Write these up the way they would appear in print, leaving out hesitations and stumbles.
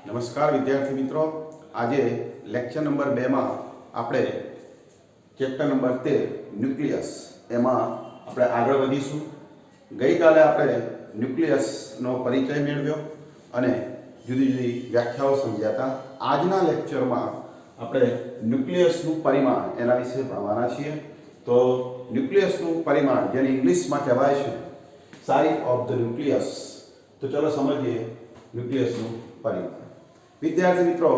નમસ્કાર વિદ્યાર્થી મિત્રો, આજે લેક્ચર નંબર 2 માં આપણે ચેપ્ટર નંબર 13 ન્યુક્લિયસ એમાં આપણે આગળ વધીશું. ગઈકાલે આપણે ન્યુક્લિયસનો પરિચય મેળવ્યો અને જુદી જુદી વ્યાખ્યાઓ સમજ્યા હતા. આજના લેક્ચરમાં આપણે ન્યુક્લિયસનું પરિમાણ એના વિશે ભણવાના છીએ. તો ન્યુક્લિયસનું પરિમાણ જેને ઇંગ્લિશમાં કહેવાય છે સાઇઝ ઓફ ધ ન્યુક્લિયસ. તો ચલો સમજીએ ન્યુક્લિયસનું પરિમાણ. વિદ્યાર્થી મિત્રો,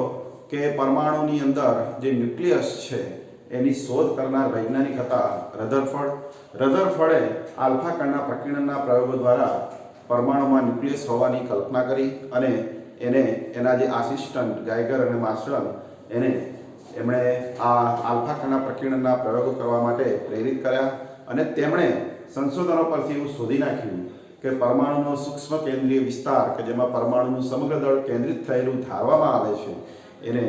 કે પરમાણુની અંદર જે ન્યુક્લિયસ છે એની શોધ કરનાર વૈજ્ઞાનિક હતા રધરફર્ડ. રધરફર્ડે આલ્ફા કણના પ્રકીર્ણનના પ્રયોગો દ્વારા પરમાણુમાં ન્યુક્લિયસ હોવાની કલ્પના કરી અને એને એના જે આસિસ્ટન્ટ ગાયગર અને માર્શલ એમણે આ આલ્ફા કણના પ્રકીર્ણનના પ્રયોગો કરવા માટે પ્રેરિત કર્યા અને તેમણે સંશોધનો પરથી એવું શોધી નાખ્યું કે પરમાણુનો સૂક્ષ્મ કેન્દ્રીય વિસ્તાર કે જેમાં પરમાણુનું સમગ્ર દળ કેન્દ્રિત થયેલું ધારવામાં આવે છે એને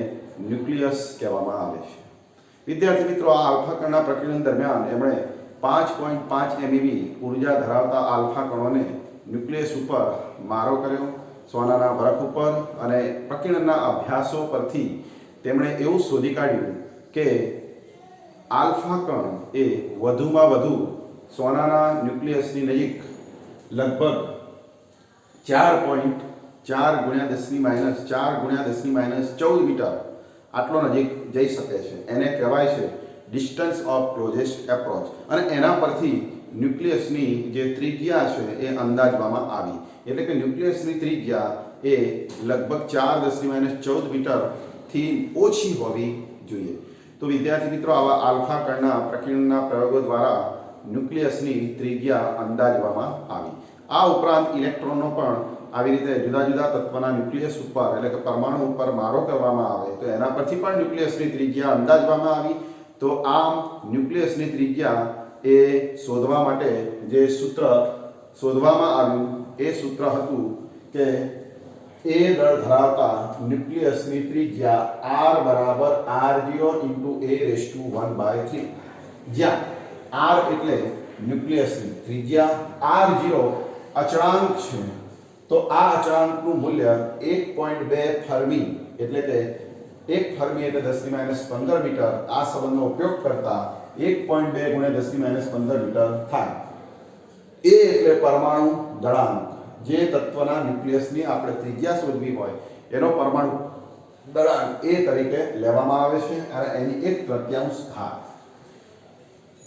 ન્યુક્લિયસ કહેવામાં આવે છે. વિદ્યાર્થી મિત્રો, આ આલ્ફા કણના પ્રકીર્ણન દરમિયાન એમણે 5.5 MeV ઉર્જા ધરાવતા આલ્ફા કણોને ન્યુક્લિયસ ઉપર મારો કર્યો, સોનાના વરખ ઉપર, અને પ્રકીર્ણનના અભ્યાસો પરથી તેમણે એવું શોધી કાઢ્યું કે આલ્ફા કણ એ વધુમાં વધુ સોનાના ન્યુક્લિયસની નજીક લગભગ 4.4 × 10⁻14 મીટર આટલો નજીક જઈ શકે છે. એને કહેવાય છે ડિસ્ટન્સ ઓફ ક્લોઝેસ્ટ એપ્રોચ. અને એના પરથી ન્યુક્લિયસની જે ત્રિજ્યા છે એ અંદાજવામાં આવી. એટલે કે ન્યુક્લિયસની ત્રિજ્યા એ લગભગ 4×10⁻14 મીટરથી ઓછી હોવી જોઈએ. તો વિદ્યાર્થી મિત્રો, આવા આલ્ફા કણના પ્રકીર્ણનના પ્રયોગો દ્વારા ન્યુક્લિયસની ત્રિજ્યા અંદાજવામાં આવી. આ ઉપરાંત ઇલેક્ટ્રોનનો પણ આવી રીતે જુદા જુદા તત્વના ન્યુક્લિયસ ઉપર એટલે કે પરમાણુ ઉપર મારો કરવામાં આવે તો એના પરથી પણ ન્યુક્લિયસની ત્રિજ્યા અંદાજવામાં આવી. તો આમ ન્યુક્લિયસની ત્રિજ્યા એ શોધવા માટે જે સૂત્ર શોધવામાં આવ્યું એ સૂત્ર હતું કે એ દળ ધરાવતા ન્યુક્લિયસની ત્રિજ્યા r બરાબર r0 × a⁻1/3, જ્યાં r એટલે ન્યુક્લિયસની ત્રિજ્યા, r0 અચળાંક છે. તો આ અચળાંકનું મૂલ્ય 1.2 ફર્મી એટલે કે 1 ફર્મી એટલે 10⁻15 મીટર. આ સંબંધનો ઉપયોગ કરતા 1.2 × 10⁻15 મીટર થાય. એ એટલે પરમાણુ દળાંક. જે તત્વના ન્યુક્લિયસની આપણે ત્રિજ્યા શોધવી હોય એનો પરમાણુ દળાંક એ તરીકે લેવામાં આવે છે અને એની 1/3 ઘાત.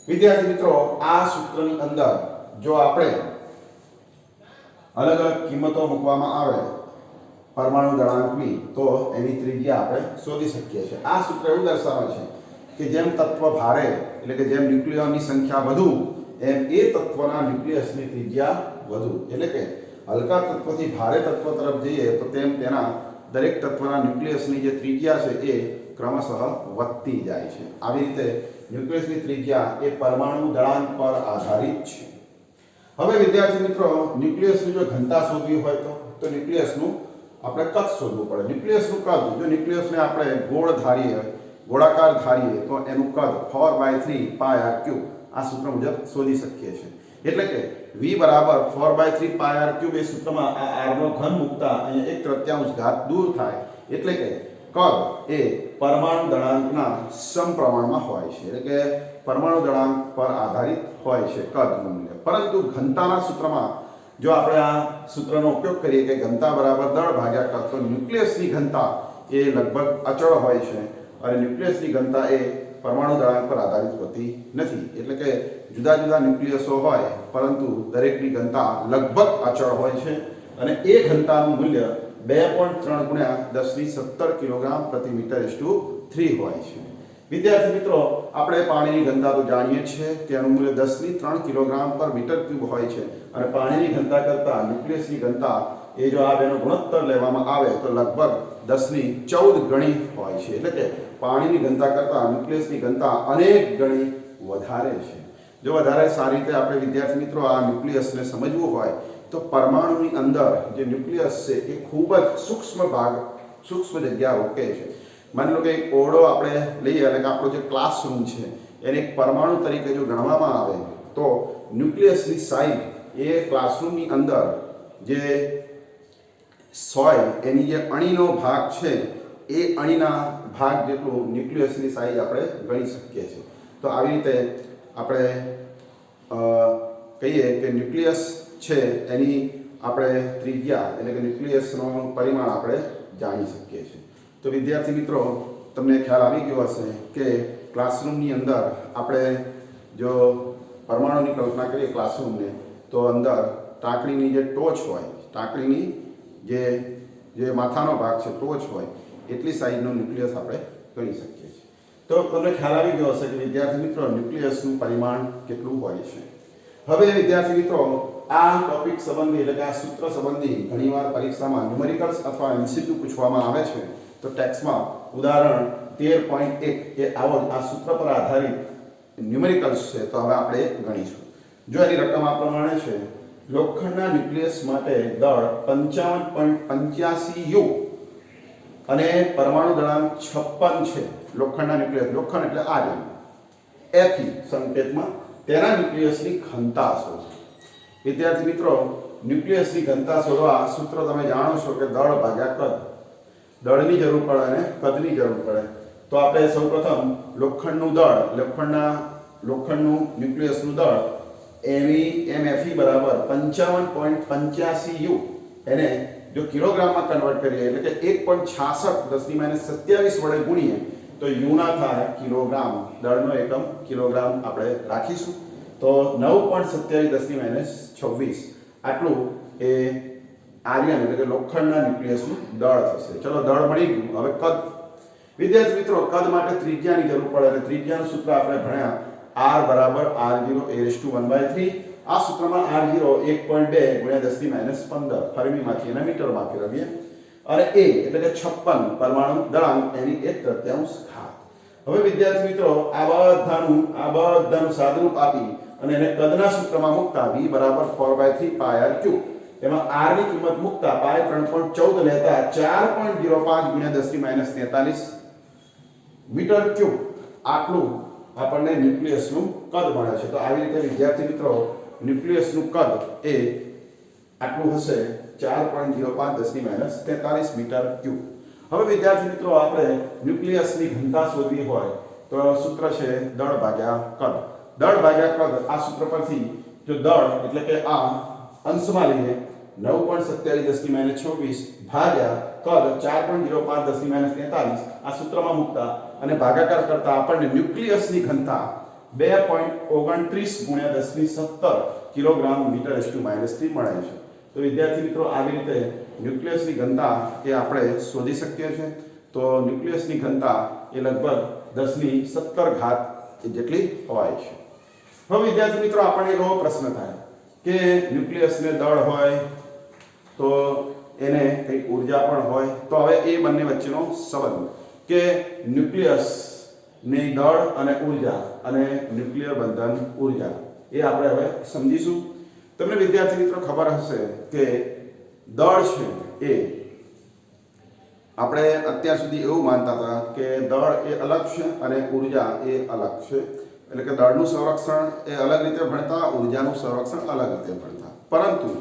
વિદ્યાર્થી મિત્રો, આ સૂત્રની અંદર જો આપણે અલગ અલગ કિંમતો મૂકવામાં આવે પરમાણુ દળાંકની તો એની ત્રિજ્યા આપણે શોધી શકીએ છીએ. આ સૂત્ર એવું દર્શાવે છે કે જેમ તત્વ ભારે એટલે કે જેમ ન્યુક્લિયોનની સંખ્યા વધુ એમ એ તત્વના ન્યુક્લિયસની ત્રિજ્યા વધુ. એટલે કે હલકા તત્વથી ભારે તત્વ તરફ જઈએ તો તેમ તેના દરેક તત્વના ન્યુક્લિયસની જે ત્રિજ્યા છે એ ક્રમશઃ વધતી જાય છે. આવી રીતે ન્યુક્લિયસની ત્રિજ્યા એ પરમાણુ દળાંક પર આધારિત છે. હવે વિદ્યાર્થી મિત્રો, ન્યુક્લિયસની જો ઘનતા શોધવી હોય તો ન્યુક્લિયસનું આપણે કદ શોધવું પડે. ન્યુક્લિયસનું કદ, જો ન્યુક્લિયસને આપણે ગોળાકાર ધારીએ તો એનું કદ 4/3πr³ આ સૂત્ર મુજબ શોધી શકીએ છીએ. એટલે કે v બરાબર 4/3πr³ એ સૂત્રમાં આ r નો ઘન મૂકતા અહીંયા 1/3 ઘાત દૂર થાય. એટલે કે કદ એ પરમાણુ દળાંકના સમપ્રમાણમાં હોય છે. એટલે કે પરમાણુ દળાંક પર આધારિત હોય છે કદનું મૂલ્ય. પરંતુ ઘનતાના સૂત્રમાં જો આપણે આ સૂત્રનો ઉપયોગ કરીએ કે ઘનતા બરાબર દળ ભાગ્યા કદ, તો ન્યુક્લિયસની ઘનતા એ લગભગ અચળ હોય છે અને ન્યુક્લિયસની ઘનતા એ પરમાણુ દળાંક પર આધારિત હોતી નથી. એટલે કે જુદા જુદા ન્યુક્લિયસો હોય પરંતુ દરેકની ઘનતા લગભગ અચળ હોય છે અને એ ઘનતાનું મૂલ્ય 2.3 × 10⁻17 કિલોગ્રામ પ્રતિ મીટર/3 હોય છે. વિદ્યાર્થી મિત્રો, આપણે પાણીની ઘનતા તો જાણીએ છીએ કે એનું મૂલ્ય 10⁻3 કિલોગ્રામ પર મીટર³ હોય છે અને પાણીની ઘનતા કરતાં ન્યુક્લિયસની ઘનતા એ જો આ બેનો ગુણોત્તર લેવામાં આવે તો લગભગ 10⁻14 ગણી હોય છે. એટલે કે પાણીની ઘનતા કરતાં ન્યુક્લિયસની ઘનતા અનેક ગણી વધારે છે. જો વધારે સારી રીતે આપણે વિદ્યાર્થી મિત્રો આ ન્યુક્લિયસને સમજવું હોય તો પરમાણુની અંદર જે ન્યુક્લિયસ છે એ ખૂબ જ સૂક્ષ્મ જગ્યા રોકે છે. માની લો કે એક ઓરડો આપણે લઈએ એટલે કે આપણો જે ક્લાસરૂમ છે એને એક પરમાણુ તરીકે જો ગણવામાં આવે તો ન્યુક્લિયસની સાઇઝ એ ક્લાસરૂમની અંદર જે હોય એની જે અણીનો ભાગ છે એ અણીના ભાગ જેટલું ન્યુક્લિયસની સાઈઝ આપણે ગણી શકીએ છીએ. તો આવી રીતે આપણે કહીએ કે ન્યુક્લિયસ છે એની આપણે ત્રિજ્યા એટલે કે ન્યુક્લિયસનું પરિમાણ આપણે જાણી શકીએ છીએ. તો વિદ્યાર્થી મિત્રો, તમને ખ્યાલ આવી ગયો હશે કે ક્લાસરૂમની અંદર આપણે જો પરમાણુની કલ્પના કરીએ ક્લાસરૂમને, તો અંદર ટાંકણીની જે ટોચ હોય, ટાંકણીની જે માથાનો ભાગ છે, ટોચ હોય એટલી સાઈઝનો ન્યુક્લિયસ આપણે ગણી શકીએ છીએ. તો તમને ખ્યાલ આવી ગયો હશે કે વિદ્યાર્થી મિત્રો ન્યુક્લિયસનું પરિમાણ કેટલું હોય છે. હવે વિદ્યાર્થી મિત્રો, આ ટોપિક સંબંધી એટલે કે આ સૂત્ર સંબંધી ઘણીવાર પરીક્ષામાં ન્યુમેરિકલ્સ અથવા એમસીક્યુ પૂછવામાં આવે છે. તો ટેક્સ્ટમાં ઉદાહરણ 13.1 એ આવો આ સૂત્ર પર આધારિત ન્યુમેરિકલ્સ છે. તો હવે આપણે ગણીશું. જો એની રકમ આ પ્રમાણે છે: લોખંડના ન્યુક્લિયસ માટે દળ 55.85 યુ અને પરમાણુ દળાંક 56 છે. લોખંડના ન્યુક્લિયસ, લોખંડ એટલે આર્યન, એથી સંકેતમાં તેના ન્યુક્લિયસની ઘનતા શોધો. વિદ્યાર્થી મિત્રો, ન્યુક્લિયસની ઘનતા શોધવા સૂત્ર તમે જાણો છો કે દળ ભાગ્યા કદ. દળની જરૂર પડે અને કદની જરૂર પડે. તો આપણે સૌપ્રથમ લોખંડનું દળ, લોખંડનું ન્યુક્લિયસનું દળ MeFe બરાબર 55.85 યુ, એને જો કિલોગ્રામમાં કન્વર્ટ કરીએ એટલે કે 1.66 × 10⁻27 વડે ગુણીએ તો યુના થાય કિલોગ્રામ. દળનો એકમ કિલોગ્રામ આપણે રાખીશું. તો 9.27 × 10⁻26 આટલું એ આર્યન એટલે કે લોખંડના ન્યુક્લિયસનું દળ થશે. ચલો, દળ મળી ગયું. હવે કદ. વિદ્યાર્થી મિત્રો, કદ માટે ત્રિજ્યાની જરૂર પડે અને ત્રિજ્યાનું સૂત્ર આપણે ભણ્યા R બરાબર R0 આ સૂત્રમાં R0 1.2 × 10⁻15 ફર્મીમાંથી એના મીટરમાં ફેરવીએ અને A એટલે કે 56 પરમાણુ દળાંક એની 1/3 ઘાત. હવે વિદ્યાર્થી મિત્રો, આ બધાનું સાદરૂપ આપી અને એને કદના સૂત્રમાં મૂકતા V બરાબર 4/3 πr3. એમાં r ની કિંમત મૂકતા π 3.14 લેતા 4.05 × 10⁻43 મીટર ક્યુબ આટલું આપણને ન્યુક્લિયસનું કદ મળે છે. તો આવી રીતે વિદ્યાર્થી મિત્રો, ન્યુક્લિયસનું કદ એ આટલું હશે 4.05 × 10⁻43 મીટર ક્યુબ. હવે વિદ્યાર્થી મિત્રો, આપણે ન્યુક્લિયસની ઘનતા શોધવી હોય તો સૂત્ર છે દળ ભાગ્યા કદ. દળ ભાગ્યા કદ. આ સૂત્ર પરથી જો દળ એટલે કે આ અંશમાં લઈએ 9.27 ભાગ્યા કદ 4.05 આ સૂત્રમાં મૂકતા અને ભાગાકાર કરતા આપણને ન્યુક્લિયસની ઘનતા 2.29 × 10⁻17 કિલોગ્રામ મીટર/-3 મળે છે. તો વિદ્યાર્થી મિત્રો, આવી રીતે ન્યુક્લિયસની ઘનતા એ આપણે શોધી શકીએ છીએ. તો ન્યુક્લિયસની ઘનતા એ લગભગ 10⁻17 ઘાત જેટલી હોય છે. હવે વિદ્યાર્થી મિત્રો, આપણને એવો પ્રશ્ન થાય કે ન્યુક્લિયસને દળ હોય તો એને કંઈક ઉર્જા પણ હોય. તો હવે એ બંને વચ્ચેનો સંબંધ કે ન્યુક્લિયસની દળ અને ઉર્જા અને ન્યુક્લિયર બંધન ઉર્જા એ આપણે હવે સમજીશું. તમને વિદ્યાર્થી મિત્રો ખબર હશે કે દળ છે એ આપણે અત્યાર સુધી એવું માનતા હતા કે દળ એ અલગ છે અને ઉર્જા એ અલગ છે. એટલે કે દળનું સંરક્ષણ એ અલગ રીતે ભણતા, ઉર્જાનું સંરક્ષણ અલગ રીતે ભણતા. પરંતુ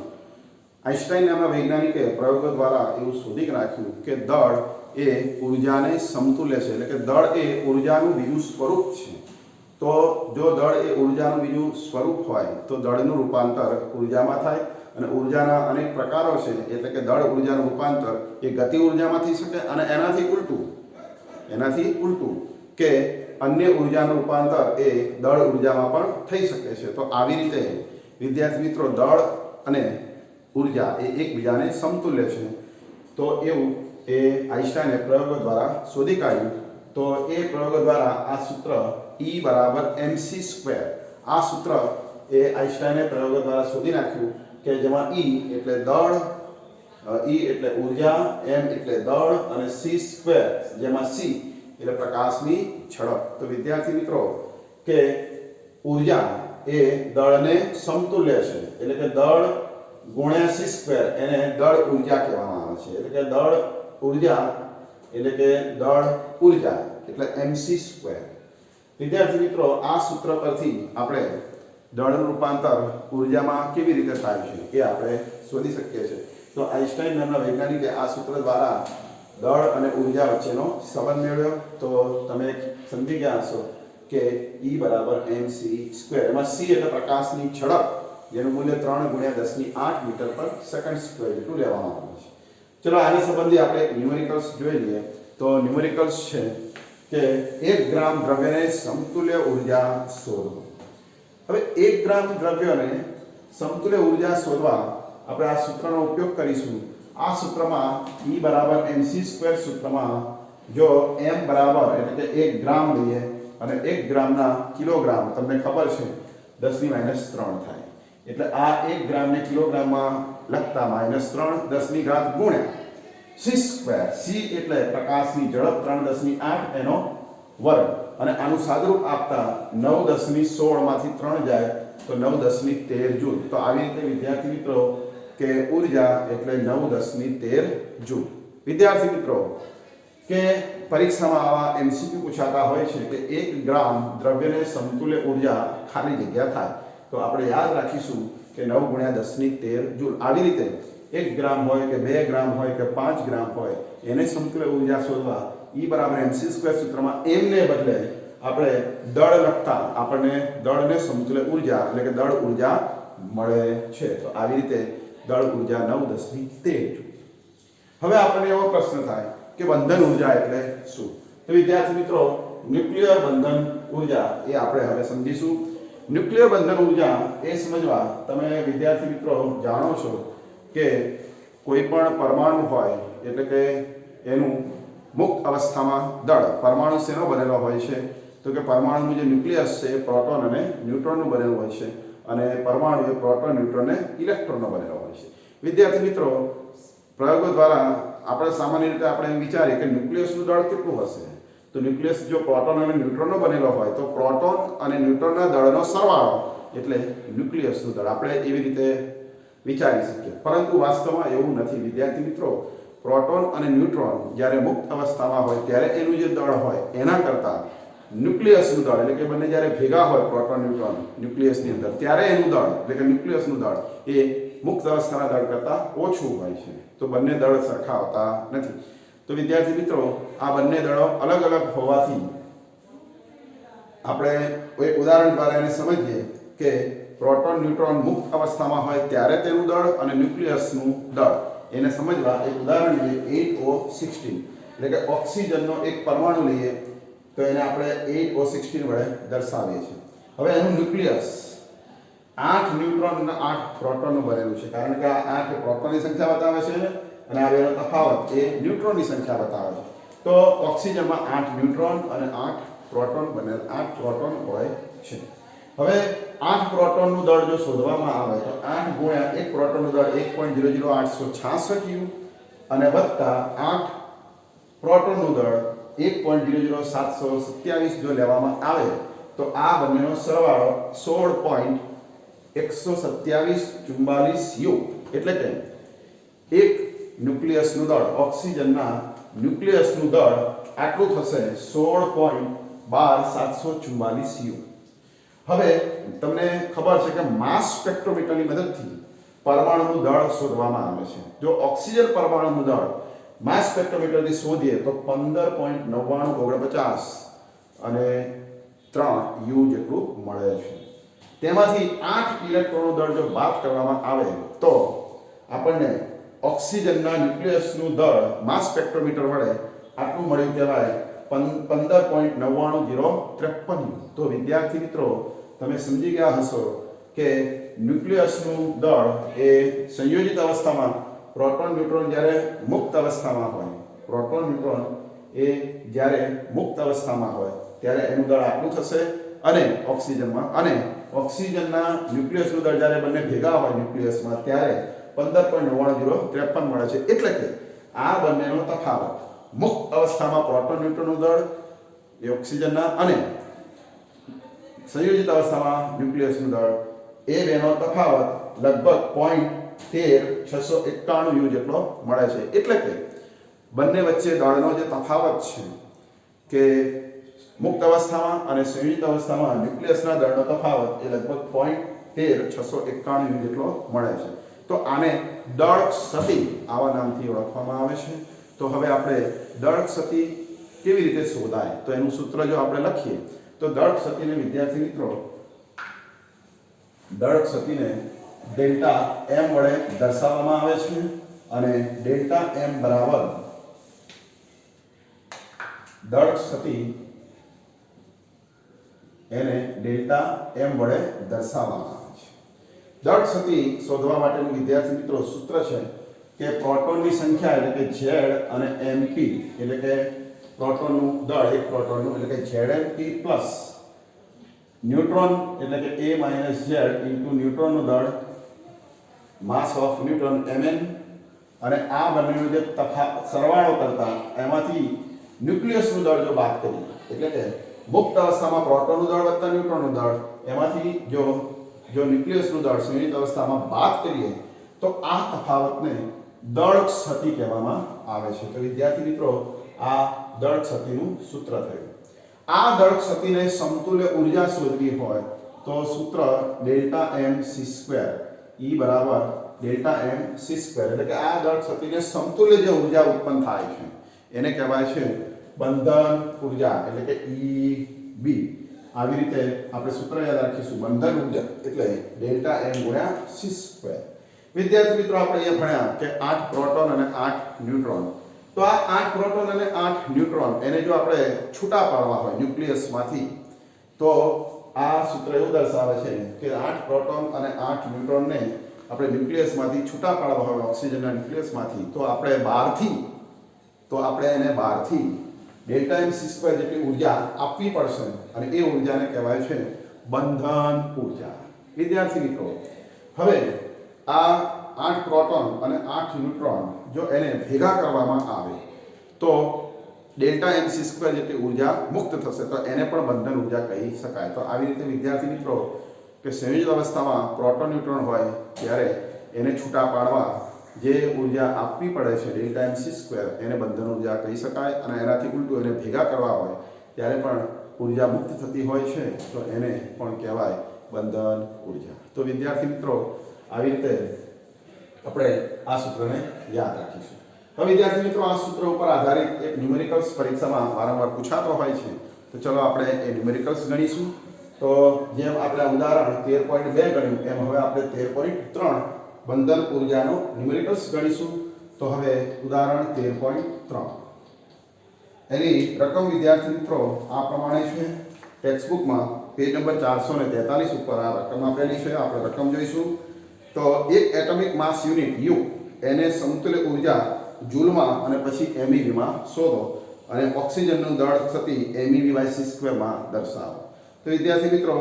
આઈન્સ્ટાઈન નામના વૈજ્ઞાનિકે પ્રયોગો દ્વારા એવું શોધી નાખ્યું કે દળ એ ઉર્જાને સમતુલ્ય છે. એટલે કે દળ એ ઉર્જાનું બીજું સ્વરૂપ છે. તો જો દળ એ ઉર્જાનું બીજું સ્વરૂપ હોય તો દળનું રૂપાંતર ઉર્જામાં થાય અને ઉર્જાના અનેક પ્રકારો છે. એટલે કે દળ ઉર્જાનું રૂપાંતર એ ગતિ ઉર્જામાં થઈ શકે અને એનાથી ઉલટું કે અન્ય ઉર્જાનું રૂપાંતર એ દળ ઉર્જામાં પણ થઈ શકે છે. તો આવી રીતે વિદ્યાર્થી મિત્રો, દળ અને ઉર્જા એ એકબીજાને સમતુલ્ય છે. તો એવું એ આઈન્સ્ટાઈને પ્રયોગો દ્વારા શોધી કાઢ્યું. તો એ પ્રયોગો દ્વારા આ સૂત્ર E બરાબર mc², આ સૂત્ર એ આઈન્સ્ટાઈને પ્રયોગો દ્વારા શોધી નાખ્યું કે જેમાં E એટલે દળ, E એટલે ઉર્જા, m એટલે દળ અને c² જેમાં c એટલે પ્રકાશની ઝડપ. તો વિદ્યાર્થી મિત્રો, કે ઉર્જા એ દળને સમતુલ્ય છે. એટલે કે દળ ગુણ્યા c² એને દળ ઉર્જા કહેવામાં આવે છે. એટલે કે દળ ઉર્જા એટલે mc². વિદ્યાર્થી મિત્રો, આ સૂત્ર પરથી આપણે દળનું રૂપાંતર ઉર્જામાં કેવી રીતે થાય છે એ આપણે શોધી શકીએ છીએ. તો તો આઈન્સ્ટાઈન નામના વૈજ્ઞાનિકે આ સૂત્ર દ્વારા દળ અને ઉર્જા વચ્ચેનો સંબંધ મેળવ્યો. તો તમે સમજી ગયા હશો કે E બરાબર mc². એમાં c એટલે પ્રકાશની ઝડપ, જેનું મૂલ્ય 3 × 10⁸ મીટર પર સેકન્ડ સ્ક્વેર જેટલું લેવામાં આવે છે. ચલો આની સંબંધી આપણે ન્યુમેરિકલ્સ જોઈ લઈએ. તો ન્યુમેરિકલ્સ છે કે 1 ગ્રામ દ્રવ્યને સમતુલ્ય ઉર્જા શોધો. હવે 1 ગ્રામ દ્રવ્યને સમતુલ્ય ઉર્જા શોધવા આપણે આ સૂત્રનો ઉપયોગ કરીશું. આ સૂત્રમાં E બરાબર mc² સૂત્રમાં જો m બરાબર એટલે કે 1 ગ્રામ લઈએ અને 1 ગ્રામના કિલોગ્રામ તમને ખબર છે 10⁻³ થાય. એટલે આ 1 ગ્રામને કિલોગ્રામમાં લખતા -3 10⁻³ ગુણ્યા c². c એટલે પ્રકાશની ઝડપ 3 × 10⁸ એનો વર્ગ, અને આનું સાદુરૂપ આપતા 9 10⁻16 માંથી 3 જાય તો 9 10⁻13 જૂલ. તો આવી રીતે વિદ્યાર્થી મિત્રો કે ઉર્જા એટલે 9 10⁻13 જૂલ. વિદ્યાર્થી મિત્રો કે પરીક્ષામાં આવા એમસીક્યુ પૂછાતા હોય છે કે 1 ગ્રામ દ્રવ્યને સમતુલ્ય ઉર્જા ખાલી જગ્યા થાય. તો આપણે યાદ રાખીશું કે 9 × 10⁻13 જૂલ. આવી રીતે 1 ગ્રામ હોય કે 2 ગ્રામ હોય કે 5 ગ્રામ હોય એને સમતુલ્ય ઉર્જા શોધવા E બરાબર mc² સૂત્રમાં m ને બદલે આપણે દળ લખતા આપણને દળને સમતુલ્ય ઉર્જા એટલે કે દળ ઉર્જા મળે છે. તો આવી રીતે દળ ઉર્જા 9 10⁻13 જૂલ. હવે આપણને એવો પ્રશ્ન થાય કે બંધન ઉર્જા એટલે શું? તો વિદ્યાર્થી મિત્રો ન્યુક્લિયર બંધન ઉર્જા એ આપણે હવે સમજીશું. ન્યુક્લિયર બંધન ઉર્જા એ સમજવા તમે વિદ્યાર્થી મિત્રો જાણો છો કે કોઈ પણ પરમાણુ હોય એટલે કે એનું મુક્ત અવસ્થામાં દળ, પરમાણુ શેનો બનેલો હોય છે? તો કે પરમાણુનું જે ન્યુક્લિયસ છે એ પ્રોટોન અને ન્યુટ્રોનનું બનેલું હોય છે, અને પરમાણુ એ પ્રોટોન, ન્યુટ્રોન અને ઇલેક્ટ્રોનનો બનેલો હોય છે. વિદ્યાર્થી મિત્રો પ્રયોગો દ્વારા આપણે સામાન્ય રીતે આપણે એમ વિચારીએ કે ન્યુક્લિયસનું દળ કેટલું હશે? તો ન્યુક્લિયસ જો પ્રોટોન અને ન્યુટ્રોનનો બનેલો હોય તો પ્રોટોન અને ન્યુટ્રોનના દળનો સરવાળો એટલે ન્યુક્લિયસનું દળ. આપણે એવી રીતે વિચારી શકીએ, પરંતુ વાસ્તવમાં એવું નથી. વિદ્યાર્થી મિત્રો પ્રોટોન અને ન્યુટ્રોન જ્યારે મુક્ત અવસ્થામાં હોય ત્યારે એનું જે દળ હોય એના કરતાં ન્યુક્લિયસનું દળ એટલે કે બંને જ્યારે ભેગા હોય પ્રોટોન ન્યુટ્રોન ન્યુક્લિયસની અંદર ત્યારે એનું દળ એટલે કે ન્યુક્લિયસનું દળ એ મુક્ત અવસ્થાના દળ કરતાં ઓછું હોય છે. તો બંને દળ સરખા હોતા નથી. તો વિદ્યાર્થી મિત્રો આ બંને દળો અલગ અલગ હોવાથી આપણે એક ઉદાહરણ દ્વારા એને સમજીએ કે પ્રોટોન ન્યુટ્રોન મુક્ત અવસ્થામાં હોય ત્યારે તેનું દળ અને ન્યુક્લિયસનું દળ એને સમજવા એક ઉદાહરણ લઈએ. 8O16 એટલે કે ઓક્સિજનનો એક પરમાણુ લઈએ તો એને આપણે 8O16 વડે દર્શાવીએ છીએ. હવે એનું ન્યુક્લિયસ 8 ન્યુટ્રોન અને 8 પ્રોટોનનું બનેલું છે, કારણ કે આ 8 પ્રોટોનની સંખ્યા બતાવે છે અને આ બેનો તફાવત એ ન્યુટ્રોનની સંખ્યા બતાવે છે. તો ઓક્સિજનમાં 8 ન્યુટ્રોન અને 8 પ્રોટોન બનેલ 8 પ્રોટોન હોય છે. હવે 8 પ્રોટોનનું દળ જો શોધવામાં આવે તો 8 ગુણ્યા 1 પ્રોટોનનું દળ 1.00866 U અને વત્તા 8 પ્રોટોનનું દળ 1.00727 જો લેવામાં આવે તો આ બંનેનો સરવાળો 16.12744 U એટલે કે એક ન્યુક્લિયસનું દળ, ઓક્સિજનના ન્યુક્લિયસનું દળ આટલું થશે 16.12744 U. હવે તમને ખબર છે કે માસ સ્પેક્ટ્રોમીટરની મદદથી પરમાણુનું દળ શોધવામાં આવે છે. જો ઓક્સિજન પરમાણુનું દળ માસ સ્પેક્ટ્રોમીટરથી શોધીએ તો 15.9949 અને 3 U જેટલું મળે છે. તેમાંથી 8 ઇલેક્ટ્રોનનું દળ જો બાદ કરવામાં આવે તો આપણને ઓક્સિજનના ન્યુક્લિયસનું દળ માસ સ્પેક્ટ્રોમીટર વડે આટલું મળ્યું કહેવાય 15.9953 U. તો વિદ્યાર્થી મિત્રો તમે સમજી ગયા હશો કે ન્યુક્લિયસનું દળ એ સંયોજિત અવસ્થામાં પ્રોટોન ન્યુટ્રોન જ્યારે મુક્ત અવસ્થામાં હોય, પ્રોટોન ન્યુટ્રોન એ જ્યારે મુક્ત અવસ્થામાં હોય ત્યારે એનું દળ આટલું થશે, અને ઓક્સિજનના ન્યુક્લિયસનું દળ જ્યારે બંને ભેગા હોય ન્યુક્લિયસમાં ત્યારે 15.9953 મળે છે. એટલે કે આ બંનેનો તફાવત મુક્ત અવસ્થામાં પ્રોટોન ન્યુટ્રોનનું દળ એ ઓક્સિજનના અને સંયોજિત અવસ્થામાં ન્યુક્લિયસનું દળ એ બેનો તફાવત લગભગ 0.13691 U જેટલો મળે છે. એટલે કે બંને વચ્ચે દળનો જે તફાવત છે કે મુક્ત અવસ્થામાં અને સંયોજિત અવસ્થામાં ન્યુક્લિયસના દળનો તફાવત એ લગભગ 0.13691 U જેટલો મળે છે. તો આને દળ સતી આવા નામથી ઓળખવામાં આવે છે. તો હવે આપણે દળ સતી કેવી રીતે શોધાય તો એનું સૂત્ર જો આપણે લખીએ તો દળ સતીને વિદ્યાર્થી મિત્રો દળ સતીને ડેલ્ટા એમ વડે દર્શાવવામાં આવે છે અને ડેલ્ટા એમ બરાબર દળ સતી એને ડેલ્ટા એમ વડે દર્શાવવામાં આવે છે. દળ સતી શોધવા માટેનું વિદ્યાર્થી મિત્રો સૂત્ર છે કે પ્રોટોનની સંખ્યા એટલે કે Z અને Mp એટલે કે પ્રોટોનનું દળ એક પ્રોટોનનું એટલે કે ZMp પ્લસ ન્યુટ્રોન એટલે કે A - Z ઇન્ટુ ન્યુટ્રોનનું દળ માસ ઓફ ન્યુટ્રોન Mn અને આ બંનેનો જે સરવાળો કરતા એમાંથી ન્યુક્લિયસનું દળ જો બાદ કરીએ એટલે કે મુક્ત અવસ્થામાં પ્રોટોનનું દળ વત્તા ન્યુટ્રોનનું દળ એમાંથી જો ન્યુક્લિયસનું દળ સંયુક્ત અવસ્થામાં બાદ કરીએ તો આ તફાવતને દળ ક્ષતિ કહેવામાં આવે છે. તો વિદ્યાર્થી મિત્રો આ દળ ક્ષતિનું સૂત્ર થયું. આ દળ ક્ષતિને સમતુલ્ય ઊર્જા શોધવી હોય તો સૂત્ર delta M C square E બરાબર ડેલ્ટા એમ સી સ્ક્વેર એટલે કે આ દળ ક્ષતિને સમતુલ્ય જે ઊર્જા ઉત્પન્ન થાય છે એને કહેવાય છે બંધન ઊર્જા એટલે કે EB. આવી રીતે આપણે સૂત્ર યાદ રાખીશું બંધન ઊર્જા એટલે ડેલ્ટા એમ ગુણ્યા સી સ્ક્વેર. વિદ્યાર્થી મિત્રો આપણે એ ભણ્યા કે 8 પ્રોટોન અને 8 ન્યુટ્રોન. તો આ 8 પ્રોટોન અને 8 ન્યુટ્રોન એને જો આપણે છૂટા પાડવા હોય ન્યુક્લિયસમાંથી તો આ સૂત્ર એવું દર્શાવે છે કે 8 પ્રોટોન અને 8 ન્યુટ્રોનને આપણે ન્યુક્લિયસમાંથી છૂટા પાડવા હોય ઓક્સિજનના ન્યુક્લિયસમાંથી તો આપણે એને બહારથી ડેલ્ટા એમ સી સ્ક્વેર જેટલી ઊર્જા આપવી પડશે અને એ ઊર્જાને કહેવાય છે બંધન ઊર્જા. વિદ્યાર્થી મિત્રો હવે આ 8 પ્રોટોન અને 8 ન્યુટ્રોન જો એને ભેગા કરવામાં આવે તો ડેલ્ટા એમ સી સ્ક્વેર જેટલી ઊર્જા મુક્ત થશે તો એને પણ બંધન ઊર્જા કહી શકાય. તો આવી રીતે વિદ્યાર્થી મિત્રો કે સંયોજિત અવસ્થામાં પ્રોટોન ન્યુટ્રોન હોય ત્યારે એને છૂટા પાડવા જે ઊર્જા આપવી પડે છે ડેલ્ટા એમ સી સ્ક્વેર એને બંધન ઊર્જા કહી શકાય અને એનાથી ઉલટું એને ભેગા કરવા હોય ત્યારે પણ ઊર્જા મુક્ત થતી હોય છે તો એને પણ કહેવાય બંધન ઊર્જા. તો વિદ્યાર્થી મિત્રો આવી રીતે આપણે આ સૂત્રને યાદ રાખીશું. હવે વિદ્યાર્થી મિત્રો આ સૂત્ર ઉપર આધારિત એક ન્યુમેરિકલ્સ પરીક્ષામાં વારંવાર પૂછાતો હોય છે તો ચલો આપણે એ ન્યુમેરિકલ્સ ગણીશું. તો જેમ આપણે ઉદાહરણ 13.2 ગણ્યું એમ હવે આપણે 13.3 બંધન ઊર્જાનો ન્યુમેરિકલ્સ ગણીશું. તો હવે ઉદાહરણ 13.3 એની રકમ વિદ્યાર્થી મિત્રો આ પ્રમાણે છે. ટેક્સ્ટબુકમાં પેજ નંબર 443 ઉપર આ રકમ આપેલી છે. આપણે રકમ જોઈશું. તો એક એટમિક માસ યુનિટ U એને સમતુલ્ય ઊર્જા જૂલમાં અને પછી MeV માં શોધો અને ઓક્સિજનનું દળ થતી MeV/c² માં દર્શાવો. તો વિદ્યાર્થી મિત્રો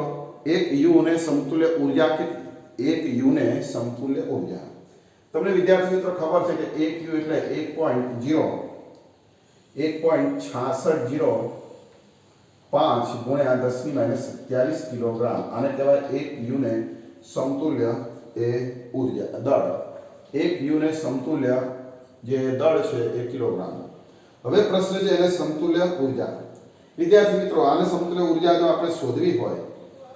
એક U ને સમતુલ્ય ઊર્જા કેટલી? એક U ને સમતુલ્ય ઊર્જા તમને વિદ્યાર્થી મિત્રો ખબર છે કે એક U એટલે 1.6605 ગુણ્યા 10⁻27 કિલોગ્રામ. આને કહેવાય એક U ને સમતુલ્ય એ ઊર્જા દળ. એક U ને સમતુલ્ય જે દળ છે એ કિલોગ્રામ. હવે પ્રશ્ન છે એને સમતુલ્ય ઊર્જા. વિદ્યાર્થી મિત્રો આને સમતુલ્ય ઊર્જા જો આપણે શોધવી હોય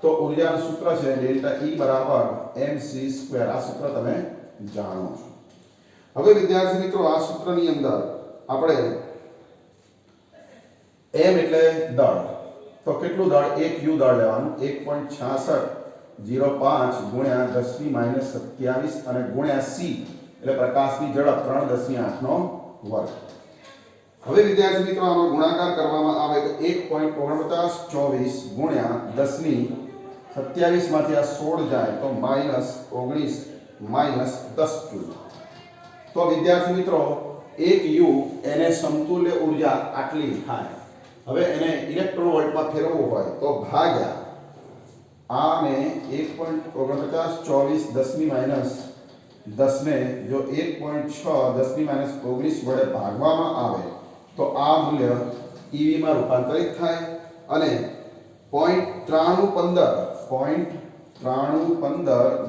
તો ઊર્જાનું સૂત્ર છે ડેલ્ટા E બરાબર mc². આ સૂત્ર તમે જાણો છો. હવે વિદ્યાર્થી મિત્રો આ સૂત્રની અંદર આપણે m એટલે દળ તો કેટલું દળ? એક U દળ લેવાનું 1.6605 ગુણ્યા 10⁻27 અને ગુણ્યા c એટલે પ્રકાશની ઝડપ 3 નો વર્ગ. હવે વિદ્યાર્થી મિત્રો આનો ગુણાકાર કરવામાં આવે તો 1.4924 ગુણ્યા 10⁻27 માંથી આ 16 જાય તો -19 -10 જૂલ. તો વિદ્યાર્થી મિત્રો એક U એને સમતુલ્ય ઊર્જા આટલી થાય. હવે એને ઇલેક્ટ્રોન વોલ્ટમાં ફેરવવું હોય તો ભાગ્યા આને 1.4924 10⁻10 ને જો 1.6 10⁻19 વડે ભાગવામાં આવે તો આ મૂલ્ય EV માં રૂપાંતરિત થાય અને 0.9315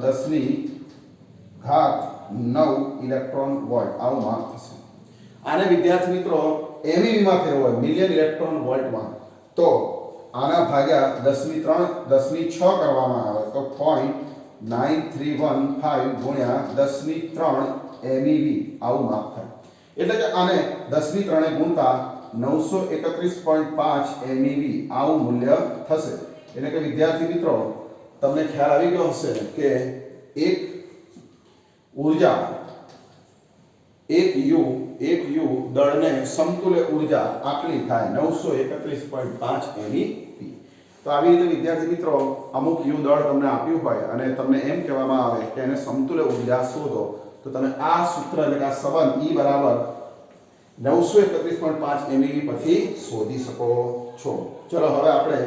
10⁻9 ઇલેક્ટ્રોન વોલ્ટ આવું માપ થશે. આને વિદ્યાર્થી મિત્રો MeV માં ફેરવો હોય મિલિયન ઇલેક્ટ્રોન વોલ્ટમાં તો આના ભાગ્યા 10⁻6 કરવામાં આવે તો 0.93 9315 ગુણ્યા 10 ની 3 MeV આવું માપ થાય. એટલે કે આને 10 ની 3 ગુણતા 931.5 MeV આવું મૂલ્ય થશે. એટલે કે વિદ્યાર્થી મિત્રો તમને ખ્યાલ આવી ગયો હશે કે એક ઊર્જા એક યુ દળને સમતુલ્ય ઊર્જા આટલી થાય 931.5 MeV. તો આવી રીતે વિદ્યાર્થી મિત્રો અમુક યુ દળ તમને આપ્યું હોય અને તમને એમ કહેવામાં આવે કે એને સમતુલ્ય ઊર્જા શોધો, તો તમે આ સૂત્ર એટલે કે આ સંબંધ E બરાબર 931.5 MeV પરથી શોધી શકો છો. ચલો હવે આપણે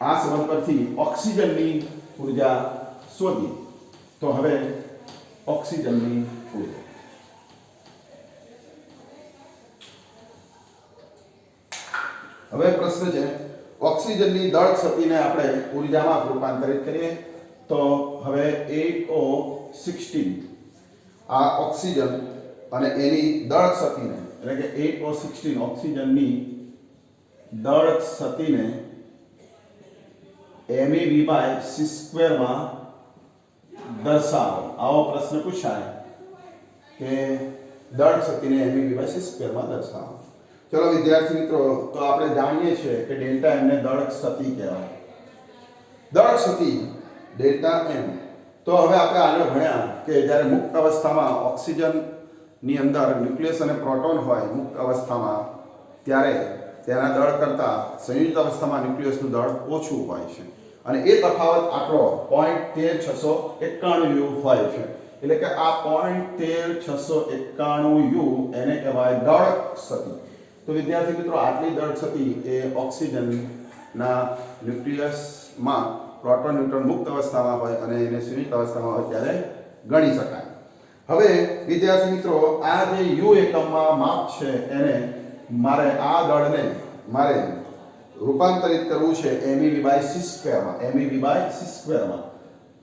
આ સંબંધ પરથી ઓક્સિજનની ઊર્જા શોધીએ. તો હવે ઓક્સિજનની ઊર્જા હવે પ્રશ્ન છે ઓક્સિજનની દળ શક્તિને આપણે ઊર્જામાં રૂપાંતરિત કરીએ. તો હવે 8O16 આ ઓક્સિજન અને એની દળ શક્તિને એટલે કે 8O16 ઓક્સિજનની દળ શક્તિને MeV/c² માં દર્શાવો. આવો પ્રશ્ન પૂછાય કે દળ શક્તિને MeV/c² માં દર્શાવો. ચલો વિદ્યાર્થી મિત્રો તો આપણે જાણીએ છીએ કે ડેલ્ટા એમ ને દળ શક્તિ કહેવાય. દળ શક્તિ ડેલ્ટા એમ. તો હવે આપણે આગળ ભણ્યા કે જ્યારે મુક્ત અવસ્થામાં ઓક્સિજનની અંદર ન્યુક્લિયસ અને પ્રોટોન હોય મુક્ત અવસ્થામાં, ત્યારે તેના દળ કરતાં સંયુક્ત અવસ્થામાં ન્યુક્લિયસનું દળ ઓછું હોય છે અને એ તફાવત આટલો 0.13691 યુ હોય છે. એટલે કે આ 0.13691 યુ એને કહેવાય દળ શક્તિ. તો વિદ્યાર્થી મિત્રો આટલી દળ શક્તિ એ ઓક્સિજનના ન્યુક્લિયસમાં પ્રોટોન ન્યુટ્રોન મુક્ત અવસ્થામાં હોય અને એને સંયુક્ત અવસ્થામાં હોય ત્યારે ગણી શકાય. હવે વિદ્યાર્થી મિત્રો આ જે યુ એકમમાં માપ છે એને મારે આ દળને મારે રૂપાંતરિત કરવું છે MeV/c² માં. MeV/c²માં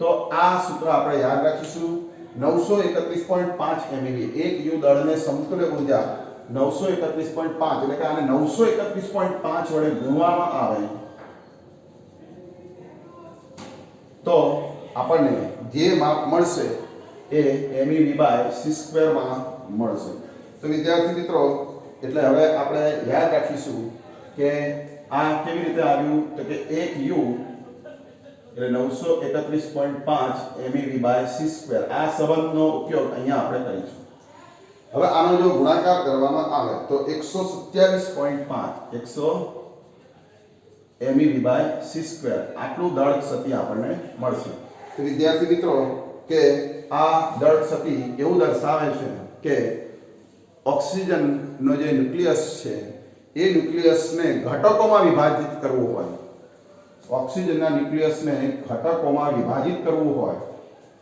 તો આ સૂત્ર આપણે યાદ રાખીશું. 931.5 MeV એક યુ દળને સમતુલ્ય ઊર્જા 931.5 એટલે કે આને 931.5 વડે ગુણવામાં આવે તો આપણને જે માપ મળશે એ MeV/c² માં મળશે. તો વિદ્યાર્થી મિત્રો એટલે હવે આપણે યાદ રાખીશું કે આ કેવી રીતે આવ્યું તો કે એક યુ એટલે 931.5 MeV/c². આ સંબંધનો ઉપયોગ અહીંયા આપણે કરીશું. હવે આનો જો ગુણાકાર કરવામાં આવે તો 127.5 MeV/c² આટલું દળ શક્તિ આપણને મળશે. તો વિદ્યાર્થી મિત્રો કે આ દળ શક્તિ એવું દર્શાવે છે કે ઓક્સિજનનો જે ન્યુક્લિયસ છે એ ન્યુક્લિયસને ઘટકોમાં વિભાજિત કરવું હોય, ઓક્સિજનના ન્યુક્લિયસને ઘટકોમાં વિભાજિત કરવું હોય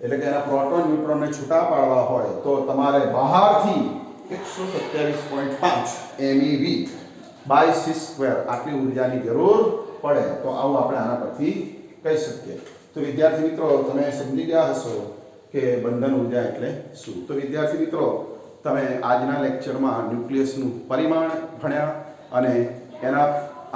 એટલે કે એના પ્રોટોન ન્યુટ્રોનને છૂટા પાડવા હોય તો તમારે બહારથી 127.5 MeV/c² આટલી ઊર્જાની જરૂર પડે. તો આવું આપણે આના પરથી કહી શકીએ. તો વિદ્યાર્થી મિત્રો તમે સમજી ગયા હશો કે બંધન ઊર્જા એટલે શું. તો વિદ્યાર્થી મિત્રો તમે આજના લેક્ચરમાં ન્યુક્લિયસનું પરિમાણ ભણ્યા અને એના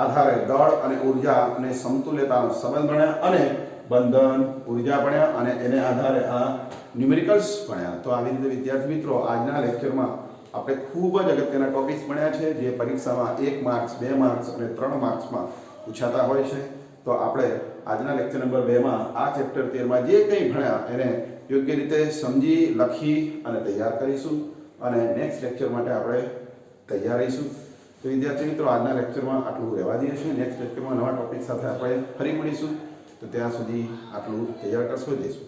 આધારે દળ અને ઊર્જા અને સમતુલ્યતાનો સંબંધ ભણ્યા અને બંધન ઊર્જા ભણ્યા અને એને આધારે આ ન્યુમેરિકલ્સ ભણ્યા. તો આવી રીતે વિદ્યાર્થી મિત્રો આજના લેક્ચરમાં આપણે ખૂબ જ અગત્યના ટોપિક્સ ભણ્યા છે જે પરીક્ષામાં 1 માર્ક્સ 2 માર્ક્સ અને 3 માર્ક્સમાં પૂછાતા હોય છે. તો આપણે આજના લેક્ચર નંબર 2 માં આ ચેપ્ટર 13 માં જે કંઈ ભણ્યા એને યોગ્ય રીતે સમજી લખી અને તૈયાર કરીશું અને નેક્સ્ટ લેક્ચર માટે આપણે તૈયાર રહીશું. તો વિદ્યાર્થી મિત્રો આજના લેક્ચરમાં આટલું રહેવા દઈએ છીએ. નેક્સ્ટ લેક્ચરમાં નવા ટોપિક સાથે આપણે ફરી મળીશું. તો ત્યાં સુધી આટલું તૈયાર કરશો જઈશું.